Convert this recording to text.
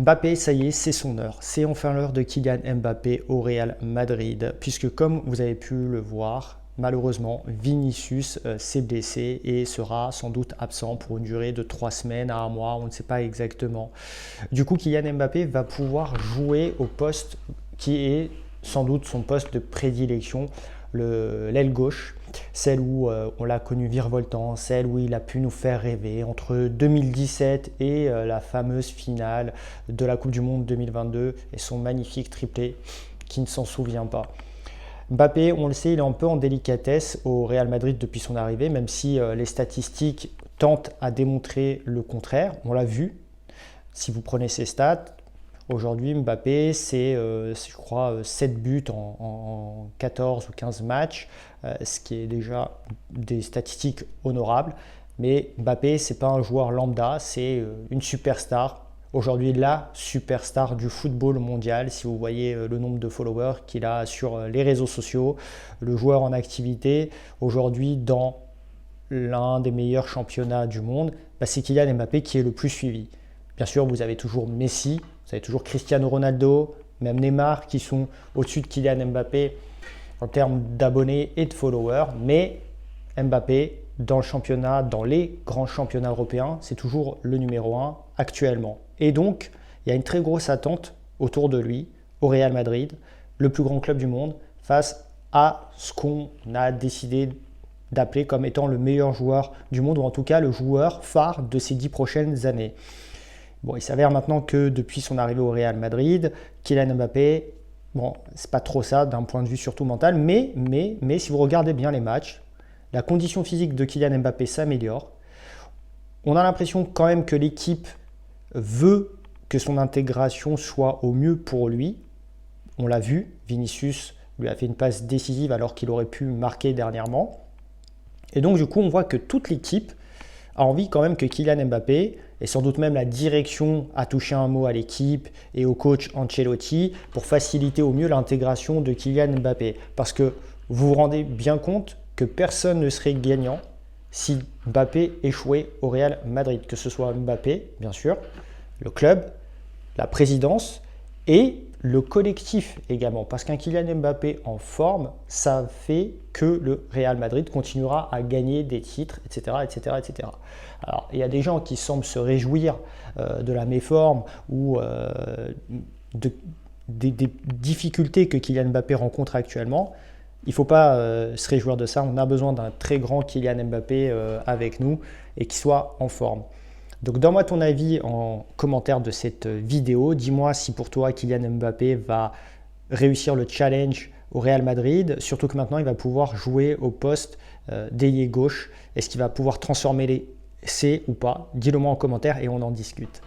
Mbappé, ça y est, c'est son heure. C'est enfin l'heure de Kylian Mbappé au Real Madrid, puisque comme vous avez pu le voir, malheureusement, Vinicius s'est blessé et sera sans doute absent pour une durée de 3 semaines à 1 mois, on ne sait pas exactement. Du coup, Kylian Mbappé va pouvoir jouer au poste qui est sans doute son poste de prédilection, l'aile gauche, celle où on l'a connu virevoltant, celle où il a pu nous faire rêver entre 2017 et la fameuse finale de la Coupe du Monde 2022 et son magnifique triplé, qui ne s'en souvient pas. Mbappé, on le sait, il est un peu en délicatesse au Real Madrid depuis son arrivée, même si les statistiques tentent à démontrer le contraire. On l'a vu, si vous prenez ses stats, aujourd'hui Mbappé, c'est je crois 7 buts en 14 ou 15 matchs, ce qui est déjà des statistiques honorables. Mais Mbappé, ce n'est pas un joueur lambda, c'est une superstar. Aujourd'hui, la superstar du football mondial, si vous voyez le nombre de followers qu'il a sur les réseaux sociaux, le joueur en activité, aujourd'hui dans l'un des meilleurs championnats du monde, c'est Kylian Mbappé qui est le plus suivi. Bien sûr, vous avez toujours Messi, vous avez toujours Cristiano Ronaldo, même Neymar qui sont au-dessus de Kylian Mbappé en termes d'abonnés et de followers, mais Mbappé, dans le championnat, dans les grands championnats européens, c'est toujours le numéro 1 actuellement. Et donc, il y a une très grosse attente autour de lui, au Real Madrid, le plus grand club du monde, face à ce qu'on a décidé d'appeler comme étant le meilleur joueur du monde, ou en tout cas le joueur phare de ces 10 prochaines années. Bon, il s'avère maintenant que depuis son arrivée au Real Madrid, Kylian Mbappé, bon, c'est pas trop ça d'un point de vue surtout mental, mais si vous regardez bien les matchs, la condition physique de Kylian Mbappé s'améliore. On a l'impression quand même que l'équipe veut que son intégration soit au mieux pour lui. On l'a vu, Vinicius lui a fait une passe décisive alors qu'il aurait pu marquer dernièrement. Et donc du coup, on voit que toute l'équipe a envie quand même que Kylian Mbappé, et sans doute même la direction, a touché un mot à l'équipe et au coach Ancelotti pour faciliter au mieux l'intégration de Kylian Mbappé. Parce que vous vous rendez bien compte que personne ne serait gagnant si Mbappé échouait au Real Madrid, que ce soit Mbappé, bien sûr, le club, la présidence et le collectif également. Parce qu'un Kylian Mbappé en forme, ça fait que le Real Madrid continuera à gagner des titres, etc., etc., etc. Alors, il y a des gens qui semblent se réjouir de la méforme ou des difficultés que Kylian Mbappé rencontre actuellement. Il ne faut pas se réjouir de ça. On a besoin d'un très grand Kylian Mbappé avec nous et qui soit en forme. Donc donne-moi ton avis en commentaire de cette vidéo. Dis-moi si pour toi Kylian Mbappé va réussir le challenge au Real Madrid, surtout que maintenant il va pouvoir jouer au poste d'ailier gauche. Est-ce qu'il va pouvoir transformer les C ou pas? Dis-le moi en commentaire et on en discute.